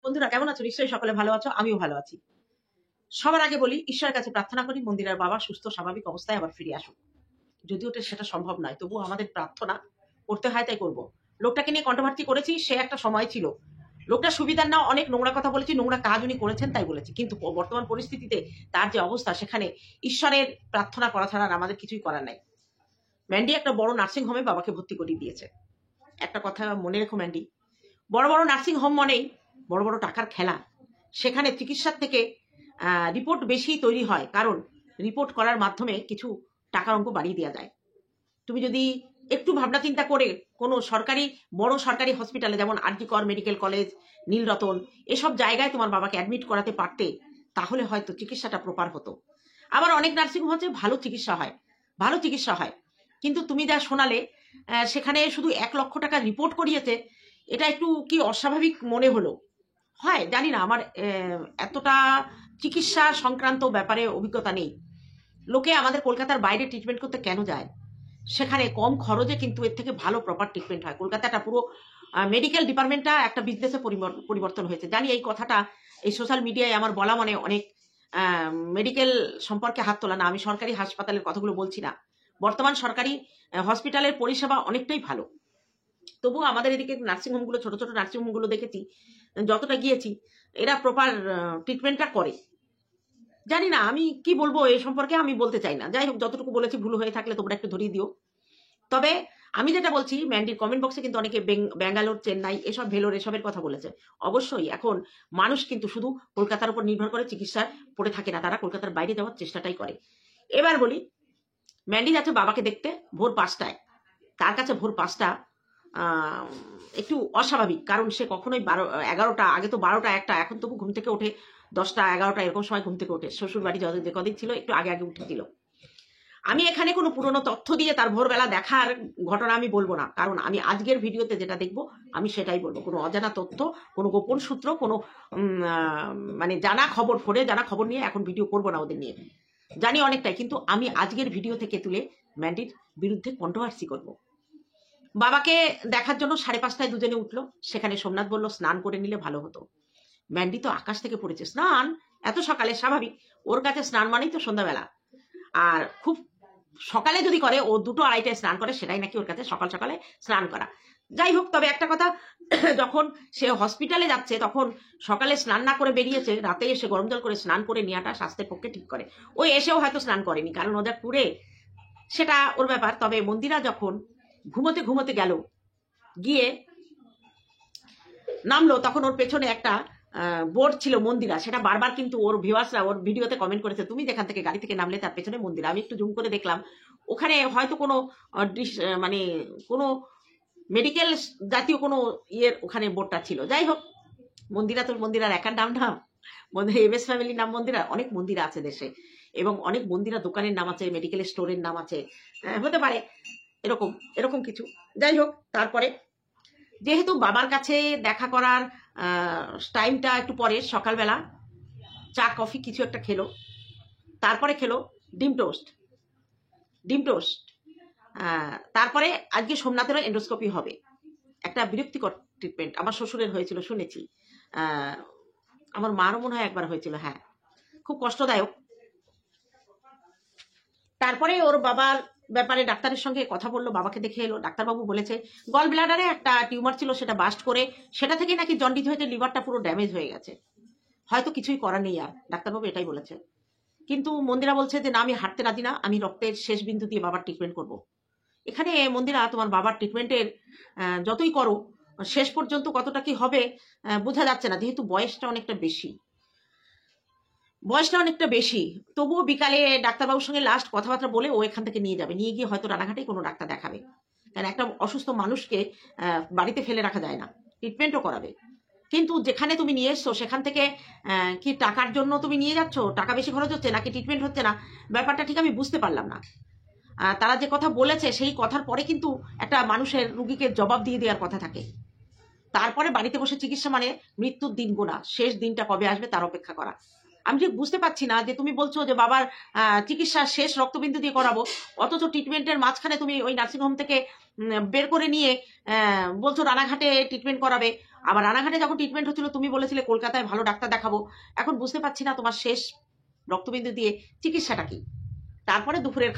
বন্ধুরা কেমন আছো? নিশ্চয়ই সকলে ভালো আছো, আমিও ভালো আছি। সবার আগে বলি, ঈশ্বরের কাছে প্রার্থনা করি মন্দিরার বাবা সুস্থ স্বাভাবিক অবস্থায় আবার ফিরে আসুক। যদিও সেটা সম্ভব নয়, তবুও আমাদের প্রার্থনা করতে হয়, তাই করবো। লোকটাকে নিয়ে কন্ট্রোভার্সি করেছি, সে একটা সময় ছিল। লোকটা সুবিধার না, অনেক নোংরা কথা বলেছি, নোংরা কাজ উনি করেছেন তাই বলেছি, কিন্তু বর্তমান পরিস্থিতিতে তার যে অবস্থা, সেখানে ঈশ্বরের প্রার্থনা করা ছাড়া আর আমাদের কিছুই করার নাই। ম্যান্ডি একটা বড় নার্সিং হোমে বাবাকে ভর্তি করিয়ে দিয়েছে। একটা কথা মনে রেখো ম্যান্ডি, বড় বড় নার্সিং হোম মানেই বড় বড় টাকার খেলা। সেখানে চিকিৎসার থেকে রিপোর্ট বেশি তৈরি হয়, কারণ রিপোর্ট করার মাধ্যমে কিছু টাকার অঙ্ক বাড়িয়ে দেওয়া যায়। তুমি যদি একটু ভাবনা চিন্তা করে কোনো সরকারি, বড় সরকারি হসপিটালে, যেমন আরজি কর মেডিকেল কলেজ, নীলরতন, এসব জায়গায় তোমার বাবাকে অ্যাডমিট করাতে পারতে, তাহলে হয়তো চিকিৎসাটা প্রপার হতো। আবার অনেক নার্সিং হোম হচ্ছে ভালো চিকিৎসা হয়, ভালো চিকিৎসা হয়, কিন্তু তুমি যা শোনালে সেখানে শুধু 1 লক্ষ টাকা রিপোর্ট করিয়েছে, এটা একটু কি অস্বাভাবিক মনে হলো। হয় জানি না, আমার এতটা চিকিৎসা সংক্রান্ত ব্যাপারে অভিজ্ঞতা নেই। লোকে আমাদের কলকাতার বাইরে ট্রিটমেন্ট করতে কেন যায়? সেখানে কম খরচে কিন্তু এর থেকে ভালো প্রপার ট্রিটমেন্ট হয়। কলকাতাটা পুরো মেডিকেল ডিপার্টমেন্টটা একটা বিজনেসে পরিবর্তন হয়েছে। জানি এই কথাটা এই সোশ্যাল মিডিয়ায় আমার বলা মানে অনেক মেডিকেল সম্পর্কে হাত তোলা না। আমি সরকারি হাসপাতালের কথাগুলো বলছি না। বর্তমান সরকারি হসপিটালের পরিষেবা অনেকটাই ভালো। তবুও আমাদের এদিকে নার্সিংহোমগুলো, ছোট ছোট নার্সিংহোমগুলো দেখেছি, যতটা গিয়েছি, এরা প্রপার ট্রিটমেন্টটা করে। জানি না আমি কি বলবো এই সম্পর্কে, আমি বলতে চাই না। যাই হোক, যতটুকু বলেছি ভুল হয়ে থাকলে তোমরা একটু ধরিয়ে দিও। তবে আমি যেটা বলছি, ম্যান্ডির কমেন্ট বক্সে কিন্তু অনেকে ব্যাঙ্গালোর, চেন্নাই, এসব ভেলোর, এসবের কথা বলেছে। অবশ্যই এখন মানুষ কিন্তু শুধু কলকাতার উপর নির্ভর করে চিকিৎসা পড়ে থাকে না, তারা কলকাতার বাইরে যাওয়ার চেষ্টাটাই করে। এবার বলি, ম্যান্ডি যাচ্ছে বাবাকে দেখতে ভোর 5টায়। তার কাছে ভোর 5টা একটু অস্বাভাবিক, কারণ সে কখনোই 11টা, আগে তো 12টা 1টা, এখন তবু ঘুম থেকে ওঠে 10টা 11টা এরকম সময় ঘুম থেকে ওঠে। শ্বশুর বাড়ি যে কদিন ছিল একটু আগে আগে উঠেছিল। আমি এখানে কোনো পুরনো তথ্য দিয়ে তার ভোরবেলা দেখার ঘটনা আমি বলবো না, কারণ আমি আজকের ভিডিওতে যেটা দেখবো আমি সেটাই বলবো। কোনো অজানা তথ্য, কোনো গোপন সূত্র, কোনো মানে জানা খবর, ফোনে জানা খবর নিয়ে এখন ভিডিও করবো না ওদের নিয়ে। জানি অনেকটাই, কিন্তু আমি আজকের ভিডিও থেকে তুলে ম্যান্ডির বিরুদ্ধে কন্ট্রোভার্সি করব। বাবাকে দেখার জন্য 5:30টায় দুজনে উঠলো। সেখানে সোমনাথ বলল স্নান করে নিলে ভালো হতো। ম্যান্ডি তো আকাশ থেকে পড়েছে, স্নান এত সকালে স্বাভাবিক, ওর কাছে স্নান মানেই তো সন্ধ্যাবেলা। আর খুব সকালে যদি করে, ও 2টো 2:30টায় স্নান করে, সেটাই নাকি ওর কাছে সকাল সকালে স্নান করা। যাই হোক, তবে একটা কথা, যখন সে হসপিটালে যাচ্ছে তখন সকালে স্নান না করে বেরিয়েছে, রাতে এসে গরম জল করে স্নান করে নেওয়াটা স্বাস্থ্যের পক্ষে ঠিক করে। ওই এসেও হয়তো স্নান করেনি, কারণ ওদের ট্যুরে, সেটা ওর ব্যাপার। তবে মন্দিরা যখন ঘুমোতে ঘুমোতে গেল, গিয়ে নামলো, তখন ওর পেছনে একটা বোর্ড ছিল মন্দিরা, সেটা বারবার কিন্তু ওর ভিউয়ার্সরা ওর ভিডিওতে কমেন্ট করেছে, তুমি যেখান থেকে গাড়ি থেকে নামলে তার পেছনে মন্দিরা। আমি একটু জুম করে দেখলাম, ওখানে হয়তো কোনো মানে কোনো মেডিকেল জাতীয় কোনো ইয়ের ওখানে বোর্ডটা ছিল। যাই হোক, মন্দিরা তো মন্দিরার একার নাম না, মন্দিরা এমএস ফ্যামিলির নাম মন্দিরা। অনেক মন্দিরা আছে দেশে, এবং অনেক মন্দিরা দোকানের নাম আছে, মেডিকেল স্টোরের নাম আছে, হতে পারে এরকম এরকম কিছু। যাই হোক, তারপরে যেহেতু বাবার কাছে দেখা করার টাইমটা একটু পরে, সকালবেলা চা কফি কিছু একটা খেলো, তারপরে খেলো ডিম টোস্ট। ডিম টোস্ট তারপরে আজকে সোমনাথেরও এন্ডোস্কোপি হবে। একটা বিরক্তিকর ট্রিটমেন্ট আমার শ্বশুরের হয়েছিল শুনেছি, আমার মারও মনে হয় একবার হয়েছিল। হ্যাঁ, খুব কষ্টদায়ক। তারপরে ওর বাবার ব্যাপারে ডাক্তারের সঙ্গে কথা বললো, বাবাকে দেখে এলো। ডাক্তারবাবু বলেছে গল ব্লাডারে একটা টিউমার ছিল, সেটা বাস্ট করে, সেটা থেকে নাকি জন্ডিস হয়েছে, লিভারটা পুরো ড্যামেজ হয়ে গেছে, হয়তো কিছুই করার নেই আর। ডাক্তারবাবু এটাই বলেছে। কিন্তু মন্দিরা বলছে যে না, আমি হাঁটতে রাজি না, আমি রক্তের শেষ বিন্দু দিয়ে বাবার ট্রিটমেন্ট করব। এখানে মন্দিরা, তোমার বাবার ট্রিটমেন্টের যতই করো, শেষ পর্যন্ত কতটা কি হবে বোঝা যাচ্ছে না, যেহেতু বয়সটা অনেকটা বেশি। তবুও বিকালে ডাক্তারবাবুর সঙ্গে লাস্ট কথাবার্তা বলে ও এখান থেকে নিয়ে যাবে, নিয়ে গিয়ে হয়তো রানাঘাটে কোনো ডাক্তার দেখাবে। কারণ একটা অসুস্থ মানুষকে বাড়িতে ফেলে রাখা যায় না, ট্রিটমেন্টও করাবে। কিন্তু যেখানে তুমি নিয়ে এসছো সেখান থেকে কি টাকার জন্য তুমি নিয়ে যাচ্ছ, টাকা বেশি খরচ হচ্ছে নাকি ট্রিটমেন্ট হচ্ছে না, ব্যাপারটা ঠিক আমি বুঝতে পারলাম না। তারা যে কথা বলেছে সেই কথার পরে কিন্তু একটা মানুষের রুগীকে জবাব দিয়ে দেওয়ার কথা থাকে। তারপরে বাড়িতে বসে চিকিৎসা মানে মৃত্যুর দিন গোনা, শেষ দিনটা কবে আসবে তার অপেক্ষা করা। আমি ঠিক বুঝতে পারছি না যে তুমি বলছো যে বাবার চিকিৎসা শেষ রক্তবিন্দু দিয়ে করাবো, অথচ ট্রিটমেন্টের মাঝখানে তুমি ওই নার্সিংহোম থেকে বের করে নিয়ে বলছো রানাঘাটে ট্রিটমেন্ট করাবে। আবার রানাঘাটে যখন ট্রিটমেন্ট হচ্ছিল তুমি বলেছিলে কলকাতায় ভালো ডাক্তার দেখাবো। এখন বুঝতে পারছি না তোমার শেষ রক্তবিন্দু দিয়ে চিকিৎসাটা কি। তারপরে দুপুরের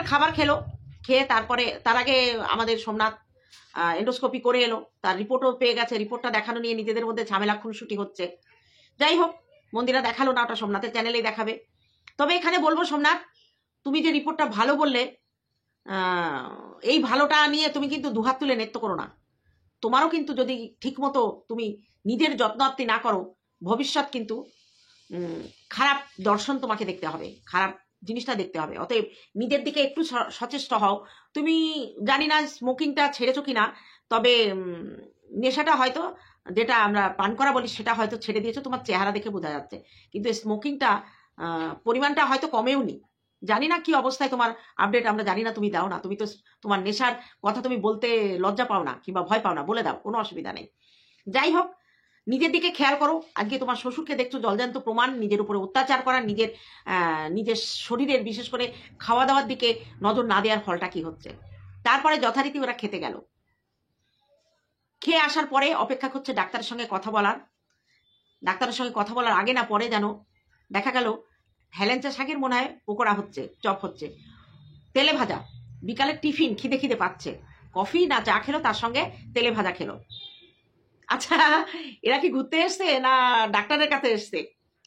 খাবার খেলো, খেয়ে তারপরে তার আগে আমাদের সোমনাথ এন্ডোস্কোপি করে এলো, তার রিপোর্টও পেয়ে গেছে। রিপোর্টটা দেখানো নিয়ে নিজেদের মধ্যে ঝামেলা খুনসুটি হচ্ছে। যাই হোক, মন্দিরা দেখালো না, ওটা সোমনাথের চ্যানেলেই দেখাবে। তবে এখানে বলবো সোমনাথ, তুমি যে রিপোর্টটা ভালো বললে, এই ভালোটা নিয়ে তুমি কিন্তু দুহাত তুলে নৃত্য করো না। তোমারও কিন্তু যদি ঠিক মতো তুমি নিজের যত্নার্থী না করো, ভবিষ্যৎ কিন্তু খারাপ দর্শন তোমাকে দেখতে হবে, খারাপ জিনিসটা দেখতে হবে। অতএব নিজের দিকে একটু সচেষ্ট হও। তুমি জানি না স্মোকিংটা ছেড়েছো কিনা, তবে নেশাটা হয়তো, যেটা আমরা পান করা বলি, সেটা হয়তো ছেড়ে দিয়েছো, তোমার চেহারা দেখে বোঝা যাচ্ছে। কিন্তু স্মোকিংটা পরিমাণটা হয়তো কমেও নি। জানি না কি অবস্থায় তোমার আপডেট আমরা জানি না, তুমি দাও না। তুমি তো তোমার নেশার কথা তুমি বলতে লজ্জা পাও না কিংবা ভয় পাও না, বলে দাও, কোনো অসুবিধা নেই। যাই হোক, নিজের দিকে খেয়াল করো। আজকে তোমার শ্বশুরকে দেখছো জলজান্ত প্রমাণ, নিজের উপরে অত্যাচার করা, নিজের শরীরের বিশেষ করে খাওয়া দাওয়ার দিকে নজর না দেওয়ার ফলটা কি হচ্ছে। তারপরে যথারীতি ওরা খেতে গেল। খেয়ে আসার পরে অপেক্ষা করছে ডাক্তারের সঙ্গে কথা বলার। ডাক্তারের সঙ্গে কথা বলার আগে না পরে যেন দেখা গেল হেলেঞ্চা শাকের মনে হয় পকোড়া হচ্ছে, চপ হচ্ছে, তেলে ভাজা। বিকালের টিফিন খিদে খিদে পাচ্ছে, কফি না চা খেলো, তার সঙ্গে তেলে ভাজা খেলো। আচ্ছা, এরা কি ঘুরতে এসছে না ডাক্তারের কাছে এসছে?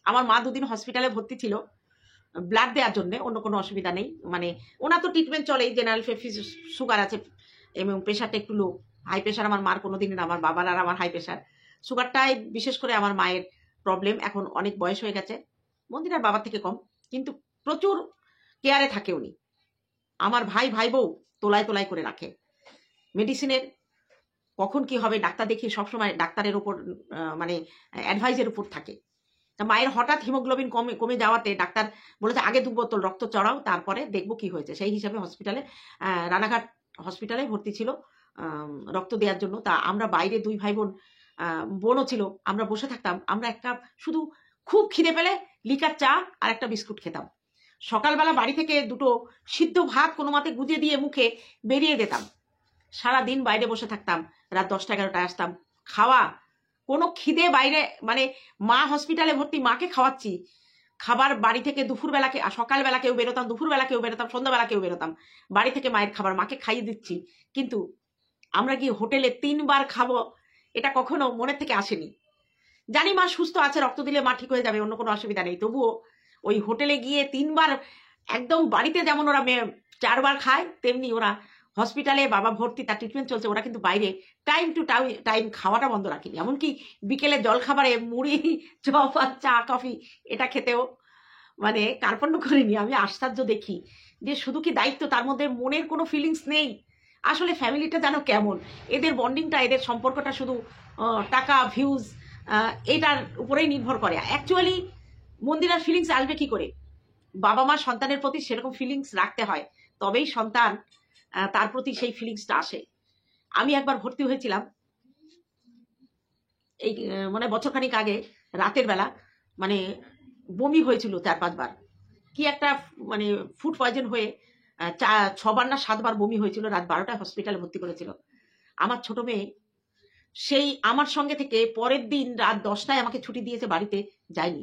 আমার মা দুদিন হসপিটালে ভর্তি ছিল ব্লাড দেওয়ার জন্য, অন্য কোনো অসুবিধা নেই। মানে ওনার তো ট্রিটমেন্ট চলেই, জেনারেল সুগার আছে এবং প্রেশারটা একটু লো। হাই প্রেশার আমার মার কোনোদিনই না, আমার বাবার আর আমার হাই প্রেশার। সুগারটাই বিশেষ করে আমার মায়ের প্রবলেম। এখন অনেক বয়স হয়ে গেছে, মন্দিরার বাবার থেকে কম, কিন্তু প্রচুর কেয়ারে থাকে উনি। আমার ভাই বউ তোলায় তোলায় করে রাখে। মেডিসিনের কখন কি হবে ডাক্তার দেখিয়ে সবসময় ডাক্তারের উপর মানে অ্যাডভাইজের উপর থাকে। মায়ের হঠাৎ হিমোগ্লোবিন কমে যাওয়াতে ডাক্তার বলেছে আগে 2 বোতল রক্ত চড়াও, তারপরে দেখবো কি হয়েছে। সেই হিসাবে হসপিটালে, রানাঘাট হসপিটালে ভর্তি ছিল রক্ত দেওয়ার জন্য। তা আমরা বাইরে 2 ভাই বোনও ছিল, আমরা বসে থাকতাম। আমরা একটা শুধু খুব খিদে পেলে লিকার চা আর একটা বিস্কুট খেতাম। সকালবেলা বাড়ি থেকে 2টো সিদ্ধ ভাত কোনো মতে গুজে দিয়ে মুখে বেরিয়ে যেতাম। সারাদিন বাইরে বসে থাকতাম, রাত 10টা-11টায় আসতাম। খাওয়া কোনো খিদে বাইরে, মানে মা হসপিটালে ভর্তি, মাকে খাওয়াচ্ছি। খাবার বাড়ি থেকে দুপুরবেলা, সকালবেলা কেউ বেরোতাম, দুপুরবেলা কেউ বেরোতাম, সন্ধ্যাবেলা কেউ বেরোতাম। বাড়ি থেকে মায়ের খাবার মাকে খাইয়ে দিচ্ছি, কিন্তু আমরা কি হোটেলে 3 বার খাবো, এটা কখনো মনের থেকে আসেনি। জানি মা সুস্থ আছে, রক্ত দিলে মা ঠিক হয়ে যাবে, অন্য কোনো অসুবিধা নেই। তবুও ওই হোটেলে গিয়ে 3 বার, একদম বাড়িতে যেমন ওরা 4 বার খায়, তেমনি ওরা হসপিটালে বাবা ভর্তি, তার ট্রিটমেন্ট চলছে, ওরা কিন্তু বাইরে টাইম টু টাইম খাওয়াটা বন্ধ রাখেনি। এমনকি বিকেলে জল খাবারে মুড়ি, চপ আর চা কফি এটা খেতেও মানে কার্পণ্য করেনি। আমি আশ্চর্য দেখি যে শুধু কি দায়িত্ব, তার মধ্যে মনের কোনো ফিলিংস নেই। আসলে ফ্যামিলিটা যেন কেমন, এদের বন্ডিংটা, এদের সম্পর্কটা শুধু টাকা ভিউজ এটার উপরেই নির্ভর করে। অ্যাকচুয়ালি মন্দিরার ফিলিংস আসবে কি করে? বাবা মা সন্তানের প্রতি সেরকম ফিলিংস রাখতে হয়, তবেই সন্তান তার প্রতি সেই ফিলিংসটা আসে। আমি একবার ভর্তি হয়েছিলাম এই মানে বছরখানিক আগে, রাতের বেলা, মানে বমি হয়েছিল 4-5 বার, কি একটা মানে ফুড পয়জন হয়ে 6 বার না 7 বার বমি হয়েছিল। রাত 12টায় হসপিটালে ভর্তি করেছিল। আমার ছোট মেয়ে সেই আমার সঙ্গে থেকে পরের দিন রাত 10টায় আমাকে ছুটি দিয়েছে, বাড়িতে যায়নি।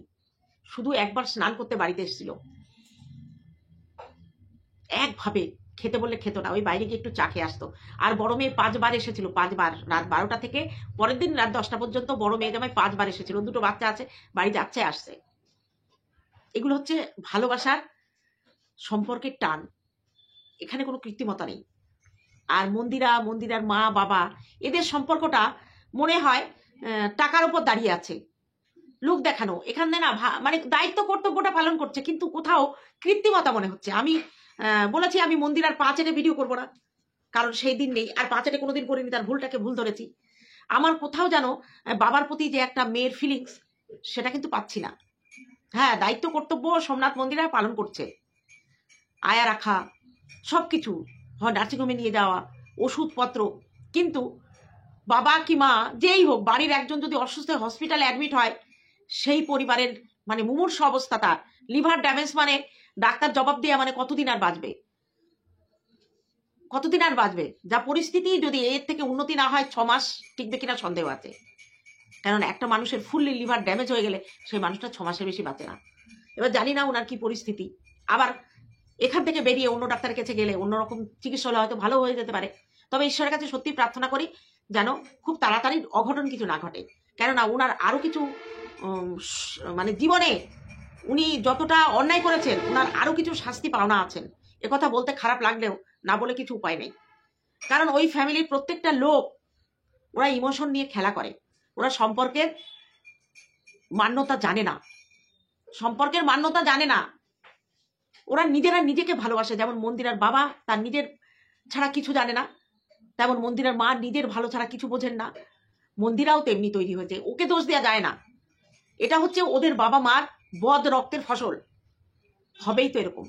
শুধু একবার স্নান করতে বাড়িতে এসেছিল। একভাবে খেতে বললে খেত না, ওই বাইরে গিয়ে একটু চা খেয়ে আসতো। আর বড় মেয়ে 5 বার এসেছিল, 5 বার, রাত 12টা থেকে পরের দিন রাত 10টা পর্যন্ত বড় মেয়ে জামাই 5 বার এসেছিল। 2টো বাচ্চা আছে, বাড়ি যাচ্ছে আসছে। এগুলো হচ্ছে ভালোবাসার সম্পর্কের টান, এখানে কোনো কৃত্রিমতা নেই। আর মন্দিরার মা বাবা, এদের সম্পর্কটা মনে হয় টাকার উপর দাঁড়িয়ে আছে, লোক দেখানো। এখানে না মানে দায়িত্ব কর্তব্যটা পালন করছে, কিন্তু কোথাও কৃত্রিমতা মনে হচ্ছে। আমি বলেছি আমি মন্দিরার পা চেটে ভিডিও করবো না, কারণ সেই দিন নেই। আর পা চেটে কোনোদিন করিনি, তার ভুলটাকে ভুল ধরেছি। আমার কোথাও যেন বাবার প্রতি যে একটা মেয়ের ফিলিংস, সেটা কিন্তু পাচ্ছি না। হ্যাঁ, দায়িত্ব কর্তব্য সোমনাথ মন্দিরা পালন করছে, আয়া রাখা, সবকিছু, হয় নার্সিংহোমে নিয়ে যাওয়া, ওষুধপত্র। কিন্তু বাবা কি মা যেই হোক, বাড়ির একজন যদি অসুস্থ হসপিটালে অ্যাডমিট হয়, সেই পরিবারের মানে মুমূর্ষু অবস্থা, তার লিভার ড্যামেজ, মানে ডাক্তার জবাব দেওয়া মানে কতদিন আর বাঁচবে, কতদিন আর বাঁচবে। যা পরিস্থিতি, যদি এর থেকে উন্নতি না হয় 6 মাস টিকবে কিনা সন্দেহ আছে। কারণ একটা মানুষের ফুললি লিভার ড্যামেজ হয়ে গেলে সেই মানুষটা 6 মাসের বেশি বাঁচে না। এবার জানি না ওনার কি পরিস্থিতি, আবার এখান থেকে বেরিয়ে অন্য ডাক্তারের কাছে গেলে অন্যরকম চিকিৎসা হলে হয়তো ভালো হয়ে যেতে পারে। তবে ঈশ্বরের কাছে সত্যি প্রার্থনা করি যেন খুব তাড়াতাড়ি অঘটন কিছু না ঘটে। কেননা ওনার আরো কিছু মানে জীবনে উনি যতটা অন্যায় করেছেন ওনার আরো কিছু শাস্তি পাওনা আছেন। একথা বলতে খারাপ লাগলেও না বলে কিছু উপায় নেই। কারণ ওই ফ্যামিলির প্রত্যেকটা লোক ওরা ইমোশন নিয়ে খেলা করে, ওরা সম্পর্কের মান্যতা জানে না, সম্পর্কের মান্যতা জানে না। ওরা নিজেরা নিজেকে ভালোবাসে। যেমন মন্দিরার বাবা তার নিজের ছাড়া কিছু জানে না, তেমন মন্দিরার মা নিজের ভালো ছাড়া কিছু বোঝেন না। মন্দিরাও তেমনি তৈরি হয়েছে, ওকে দোষ দেওয়া যায় না। এটা হচ্ছে ওদের বাবা মার বদ রক্তের ফসল, হবেই তো এরকম।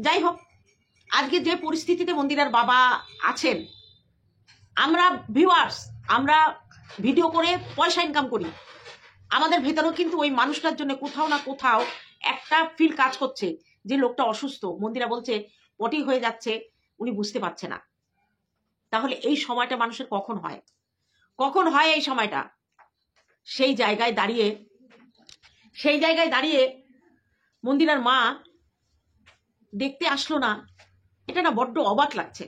যাই হোক, আজকে যে পরিস্থিতিতে মন্দিরার বাবা আছেন, আমরা ভিউয়ার্স, আমরা ভিডিও করে পয়সা ইনকাম করি, আমাদের ভেতরেও কিন্তু ওই মানুষটার জন্য কোথাও না কোথাও একটা ফিল কাজ করছে যে লোকটা অসুস্থ। মন্দিরা বলছে পটি হয়ে যাচ্ছে, উনি বুঝতে পারছে না। তাহলে এই সময়টা মানুষের কখন হয়, কখন হয় এই সময়টা? সেই জায়গায় দাঁড়িয়ে মন্দিরার মা দেখতে আসলো না, এটা না বড্ড অবাক লাগছে।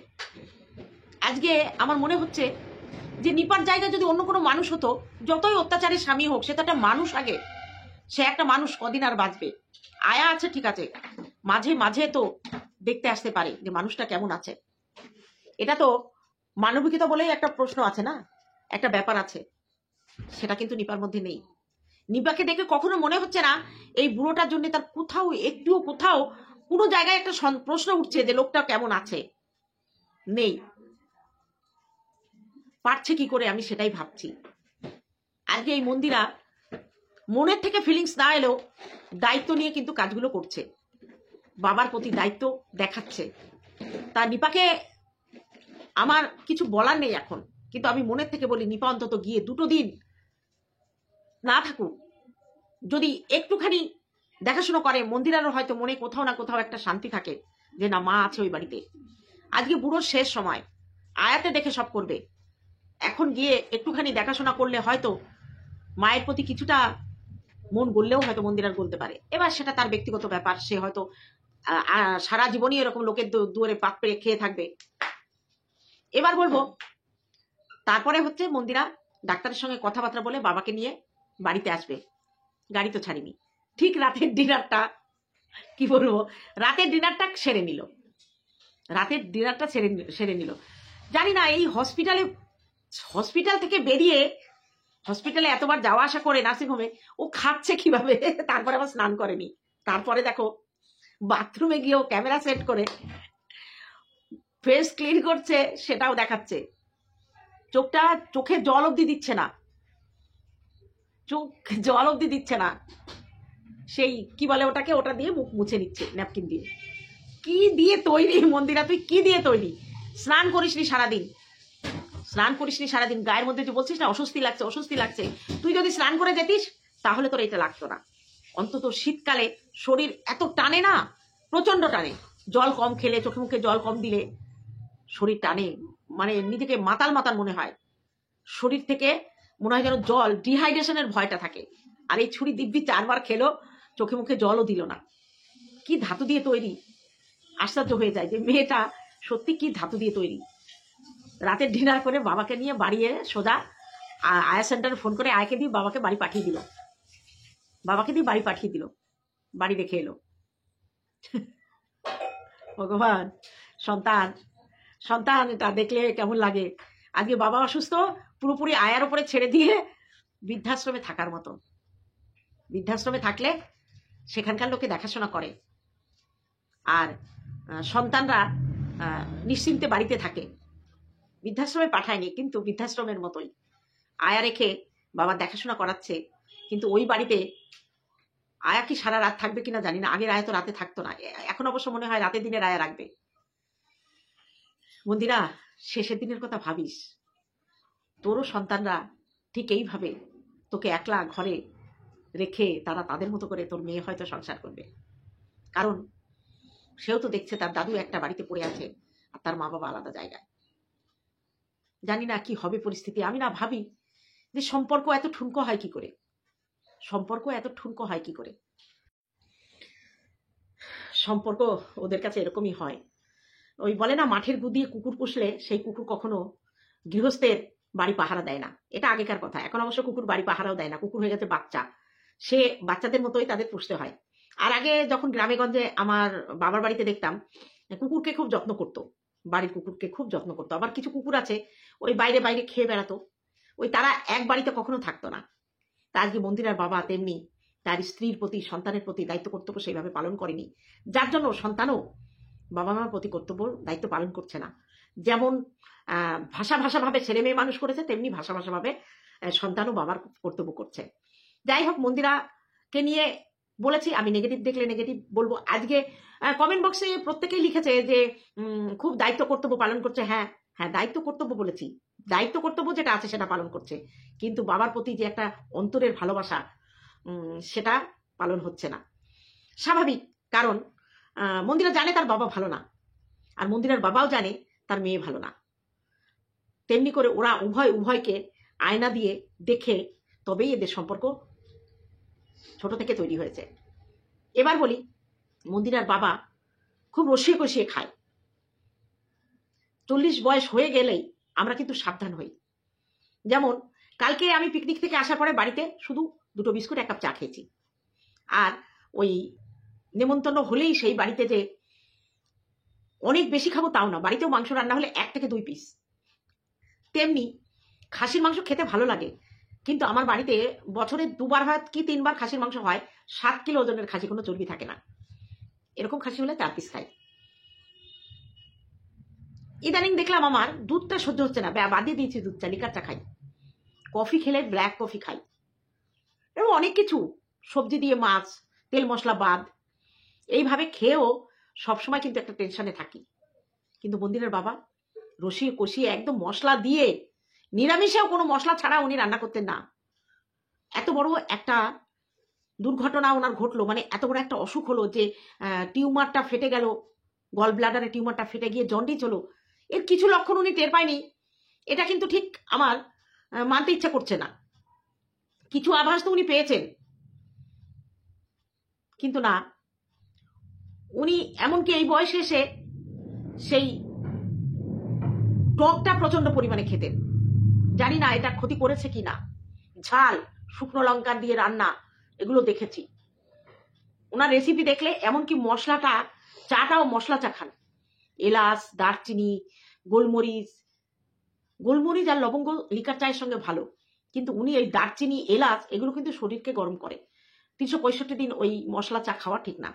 আজকে আমার মনে হচ্ছে যে নিপার জায়গায় যদি অন্য কোনো মানুষ হতো, যতই অত্যাচারের স্বামী হোক, সে তো একটা মানুষ আগে, সে একটা মানুষ, কদিন আর বাঁচবে। আয়া আছে ঠিক আছে, মাঝে মাঝে তো দেখতে আসতে পারে যে মানুষটা কেমন আছে। এটা তো মানবিকতা বলেই একটা প্রশ্ন আছে না, একটা ব্যাপার আছে, সেটা কিন্তু নিপার মধ্যে নেই। নিপাকে দেখে কখনো মনে হচ্ছে না এই বুড়োটার জন্য তার কোথাও একটুও কোথাও কোনো জায়গায় একটা প্রশ্ন উঠছে যে লোকটা কেমন আছে, নেই। পারছে কি করে, আমি সেটাই ভাবছি। আজকে এই মন্দিরা মনের থেকে ফিলিংস না এলেও দায়িত্ব নিয়ে কিন্তু কাজগুলো করছে, বাবার প্রতি দায়িত্ব দেখাচ্ছে। তা নিপাকে আমার কিছু বলার নেই এখন, কিন্তু আমি মনের থেকে বলি নিপা অন্তত গিয়ে 2 দিন না থাকুক, যদি একটুখানি দেখাশোনা করে, মন্দিরারও হয়তো মনে কোথাও না কোথাও একটা শান্তি থাকে যে না, মা আছে ওই বাড়িতে। আজকে বুড়োর শেষ সময়, আয়াতে দেখে সব করবে, এখন গিয়ে একটুখানি দেখাশোনা করলে হয়তো মায়ের প্রতি কিছুটা মন গড়লেও হয়তো মন্দিরার গলতে পারে। এবার সেটা তার ব্যক্তিগত ব্যাপার, সে হয়তো সারা জীবনই এরকম লোকের দুয়ারে পাক পেরে খেয়ে থাকবে। এবার বলবো, তারপরে হচ্ছে মন্দিরা ডাক্তারের সঙ্গে কথাবার্তা বলে বাবাকে নিয়ে বাড়িতে আসবে। গাড়ি তো ছাড়িনি, ঠিক রাতের ডিনারটা, কি বলবো, রাতের ডিনারটা সেরে নিল। জানি না এই হসপিটাল থেকে বেরিয়ে, হসপিটালে এতবার যাওয়া আসা করে নার্সিংহোমে, ও খাচ্ছে কিভাবে, তারপরে আবার স্নান করেনি। তারপরে দেখো বাথরুমে গিয়েও ক্যামেরা সেট করে ফেস ক্লিন করছে, সেটাও দেখাচ্ছে। চোখে জল অব্দি দিচ্ছে না, সেই কি বলে ওটাকে, ওটা দিয়ে মুখ মুছে নিচ্ছে ন্যাপকিন দিয়ে। কি দিয়ে তৈরি মন্দিরা, তুই কি দিয়ে তৈরি? স্নান করিসনি সারাদিন, গায়ের মধ্যে তুই বলছিস না অস্বস্তি লাগছে। তুই যদি স্নান করে যেতিস তাহলে তোর এটা লাগতো না। অন্তত শীতকালে শরীর এত টানে না, প্রচন্ড টানে। জল কম খেলে, চোখে মুখে জল কম দিলে শরীর টানে, মানে নিজেকে মাতাল মনে হয়। শরীর থেকে মনে হয় যেন জল, ডিহাইড্রেশনের ভয়টা থাকে। আর এই ছুরি দিব্যি 4 বার খেলো, চোখে মুখে জলও দিল না। কি ধাতু দিয়ে তৈরি, আশ্চর্য হয়ে যায় যে মেয়েটা সত্যি কি ধাতু দিয়ে তৈরি। রাতের ডিনার করে বাবাকে নিয়ে বাড়িয়ে সোজা আয়া সেন্টারে ফোন করে আয়াকে দিয়ে বাবাকে বাড়ি পাঠিয়ে দিল, বাড়ি রেখে এলো। ভগবান, সন্তান এটা দেখলে কেমন লাগে। আজকে বাবা অসুস্থ, পুরোপুরি আয়ার উপরে ছেড়ে দিয়ে বৃদ্ধাশ্রমে থাকার মতো। বৃদ্ধাশ্রমে থাকলে সেখানকার লোকে দেখাশোনা করে, আর সন্তানরা নিশ্চিন্তে বাড়িতে থাকে। বৃদ্ধাশ্রমে পাঠায়নি, কিন্তু বৃদ্ধাশ্রমের মতোই আয়া রেখে বাবা দেখাশোনা করাচ্ছে। কিন্তু ওই বাড়িতে আয়া কি সারা রাত থাকবে কিনা জানি না। আগের আয়া তো রাতে থাকতো না, এখন অবশ্য মনে হয় রাতের দিনের আয়া রাখবে। মন্দিরা, শেষের দিনের কথা ভাবিস, তোরও সন্তানরা ঠিক এইভাবে তোকে একলা ঘরে রেখে তারা তাদের মতো করে তোর মেয়ে হয়তো সংসার করবে। কারণ সেও তো দেখছে তার দাদু একটা বাড়িতে পড়ে আছে আর তার মা বাবা আলাদা জায়গায়। জানি না কি হবে পরিস্থিতি। আমি না ভাবি যে সম্পর্ক এত ঠুনকো হয় কি করে, সম্পর্ক এত ঠুনকো হয় কি করে। সম্পর্ক ওদের কাছে এরকমই হয়। ওই বলে না, মাঠের গু দিয়ে কুকুর পুষলে সেই কুকুর কখনো গৃহস্থের বাড়ি পাহারা দেয় না। এটা আগেকার কথা। এখন অবশ্য কুকুর বাড়ি পাহারাও দেয় না, কুকুর হয়ে গেছে বাচ্চা, সে বাচ্চাদের মতোই তাদের পুষতে হয়। আর আগে যখন গ্রামে গঞ্জে আমার বাবার বাড়িতে দেখতাম, কুকুরকে খুব যত্ন করতো, বাড়ির কুকুরকে খুব যত্ন করতো। আবার কিছু কুকুর আছে ওই বাইরে বাইরে খেয়ে বেড়াতো, ওই তারা এক বাড়িতে কখনো থাকতো না। তা আজকে মন্দিরার বাবা তেমনি তার স্ত্রীর প্রতি, সন্তানের প্রতি দায়িত্ব কর্তব্য সেইভাবে পালন করেনি, যার জন্য সন্তানও বাবা মার প্রতি কর্তব্য দায়িত্ব পালন করছে না। যেমন ভাষাভাবে ছেলে মেয়ে মানুষ করেছে, তেমনি ভাষাভাবে সন্তানও বাবার কর্তব্য করছে। যাই হোক, মন্দিরাকে নিয়ে বলেছি, আমি নেগেটিভ দেখলে নেগেটিভ বলবো। আজকে কমেন্ট বক্সে প্রত্যেকেই লিখেছে যে খুব দায়িত্ব কর্তব্য পালন করছে। হ্যাঁ হ্যাঁ, দায়িত্ব কর্তব্য বলেছি, দায়িত্ব কর্তব্য যেটা আছে সেটা পালন করছে, কিন্তু বাবার প্রতি যে একটা অন্তরের ভালোবাসা সেটা পালন হচ্ছে না। স্বাভাবিক, কারণ মন্দিরা জানে তার বাবা ভালো না, আর মন্দিরার বাবাও জানে তার মেয়ে ভালো না। তেমনি করে ওরা উভয়কে আয়না দিয়ে দেখে তবেই এদের সম্পর্ক ছোট থেকে তৈরি হয়েছে। এবার বলি, মন্দিরার বাবা খুব রসিয়ে কষিয়ে খায়। 40 বয়স হয়ে গেলেই আমরা কিন্তু সাবধান হই। যেমন কালকে আমি পিকনিক থেকে আসার পরে বাড়িতে শুধু 2টো বিস্কুট 1 কাপ চা খেয়েছি। আর ওই নেমন্তন্ন হলেই সেই বাড়িতে যে অনেক বেশি খাবো তাও না, বাড়িতেও মাংস রান্না হলে 1 থেকে 2 পিস। তেমনি খাসির মাংস খেতে ভালো লাগে, কিন্তু আমার বাড়িতে বছরে 2বার কি 3বার খাসির মাংস হয়। 7 কিলো ওজনের খাসি, কোনো চর্বি থাকে না, এরকম খাসি হলে 4 পিস খাই। ইদানিং দেখলাম আমার দুধটা সহ্য হচ্ছে না, বাদ দিয়ে দিয়েছি দুধ চা, লিকার চা খাই। কফি খেলে ব্ল্যাক কফি খাই, এবং অনেক কিছু সবজি দিয়ে, মাছ, তেল মশলা বাদ, এইভাবে খেয়েও সবসময় কিন্তু একটা টেনশনে থাকি। কিন্তু মন্দিরের বাবা রসিয়ে কষিয়ে একদম মশলা দিয়ে, নিরামিষেও কোনো মশলা ছাড়া উনি রান্না করতেন না। এত বড় একটা দুর্ঘটনা ওনার ঘটলো, মানে এত বড় একটা অসুখ হলো যে টিউমারটা ফেটে গেল, গল ব্লাডারে টিউমারটা ফেটে গিয়ে জন্ডিস হলো। এর কিছু লক্ষণ উনি টের পায়নি, এটা কিন্তু ঠিক আমার মানতে ইচ্ছা করছে না। কিছু আভাস তো উনি পেয়েছেন, কিন্তু না, উনি এমনকি এই বয়সে এসে সেই টকটা প্রচন্ড পরিমাণে খেতেন। জানি না এটা ক্ষতি করেছে কিনা। ঝাল, শুকনো লঙ্কা দিয়ে রান্না, এগুলো দেখেছি। ওনার রেসিপি দেখলে এমনকি মশলাটা, চাটাও মশলা চা খান। এলাচ, দারচিনি, গোলমরিচ আর লবঙ্গ লিকার চায়ের সঙ্গে ভালো, কিন্তু উনি এই দারচিনি, এলাচ এগুলো কিন্তু শরীরকে গরম করে। 365 দিন ওই মশলা চা খাওয়া ঠিক না।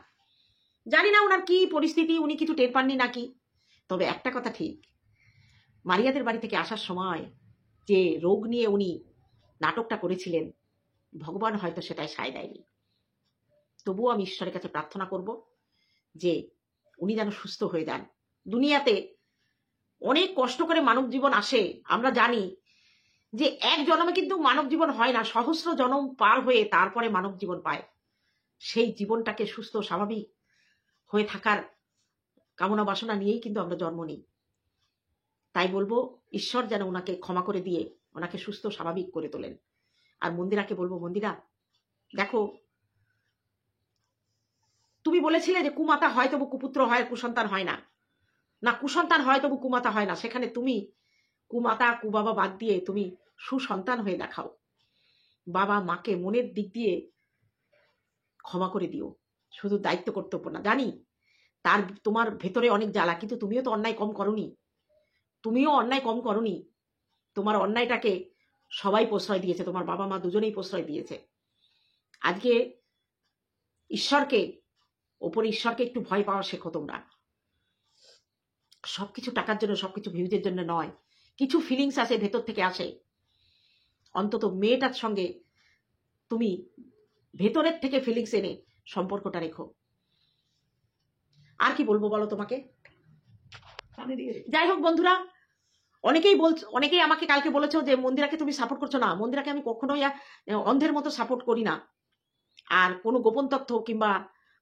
জানি না ওনার কি পরিস্থিতি, উনি কিছু টের পাননি নাকি। তবে একটা কথা ঠিক, মারিয়াদের বাড়ি থেকে আসার সময় যে রোগ নিয়ে উনি নাটকটা করেছিলেন, ভগবান হয়তো সেটাই সায় দেয়নি। তবুও আমি ঈশ্বরের কাছে প্রার্থনা করব যে উনি যেন সুস্থ হয়ে যান। দুনিয়াতে অনেক কষ্ট করে মানব জীবন আসে, আমরা জানি যে এক জন্মে কিন্তু মানব জীবন হয় না, সহস্র জন্ম পার হয়ে তারপরে মানব জীবন পায়। সেই জীবনটাকে সুস্থ স্বাভাবিক হয়ে থাকার কামনা বাসনা নিয়েই কিন্তু আমরা জন্ম নিই। তাই বলবো, ঈশ্বর যেন ওনাকে ক্ষমা করে দিয়ে ওনাকে সুস্থ স্বাভাবিক করে তোলেন। আর মন্দিরাকে বলবো, মন্দিরা দেখো, তুমি বলেছিলে যে কুমাতা হয় তবু কুপুত্র হয়, কুসন্তান হয় না। না, কুসন্তান হয় তবু কুমাতা হয় না। সেখানে তুমি কুমাতা কুবাবা বাদ দিয়ে তুমি সুসন্তান হয়ে দেখাও। বাবা মাকে মনের দিক দিয়ে ক্ষমা করে দিও, শুধু দায়িত্ব কর্তব্য না। জানি তোমার ভেতরে অনেক জ্বালা, কিন্তু তুমিও তো অন্যায় কম করনি। তোমার অন্যায়টাকে সবাই প্রশ্রয় দিয়েছে, তোমার বাবা মা দুজনেই প্রশ্রয় দিয়েছে। আজকে ঈশ্বরকে একটু ভয় পাওয়া শেখো তোমরা। সবকিছু টাকার জন্য, সবকিছু ভিউজের জন্য নয়, কিছু ফিলিংস আসে, ভেতর থেকে আসে। অন্তত মেয়েটার সঙ্গে তুমি ভেতরের থেকে ফিলিংস এনে সম্পর্কটা রেখো। আর কি বলবো বলো তোমাকে। যাই হোক বন্ধুরা, অনেকেই আমাকে কালকে বলেছো যে মন্দিরাকে তুমি সাপোর্ট করছো না। মন্দিরাকে আমি কখনোই অন্ধের মতো সাপোর্ট করি না। আর কোনো গোপন তথ্য কিংবা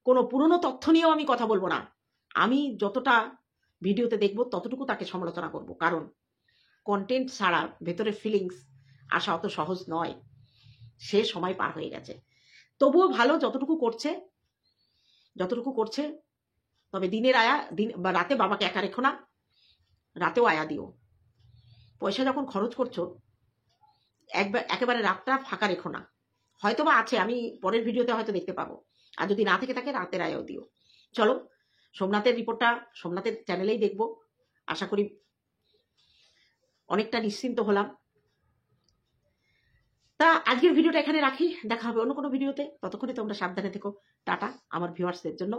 কোনো পুরনো তথ্য নিয়েও আমি কথা বলবো না। আমি যতটা ভিডিওতে দেখব ততটুকু তাকে সমালোচনা করব, কারণ কন্টেন্ট ছাড়া ভেতরে ফিলিংস আসা অত সহজ নয়। সে সময় পার হয়ে গেছে। তবুও ভালো যতটুকু করছে। তবে দিনের আয়া দিন বা রাতে বাবাকে একা রেখো না, রাতেও আয়া দিও। পয়সা যখন খরচ করছো একেবারে রাতটা ফাঁকা রেখো না। হয়তো বা আছে, আমি পরের ভিডিওতে হয়তো দেখতে পাবো, আর যদি না থেকে থাকে রাতের আয়াও দিও। চলো, সোমনাথের রিপোর্টটা সোমনাথের চ্যানেলেই দেখবো। আশা করি অনেকটা নিশ্চিন্ত হলাম। তা আজকের ভিডিওটা এখানে রাখি, দেখা হবে অন্য কোনো ভিডিওতে। ততক্ষণে তোমরা সাবধানে থেকো। টাটা আমার ভিউয়ার্সদের জন্য।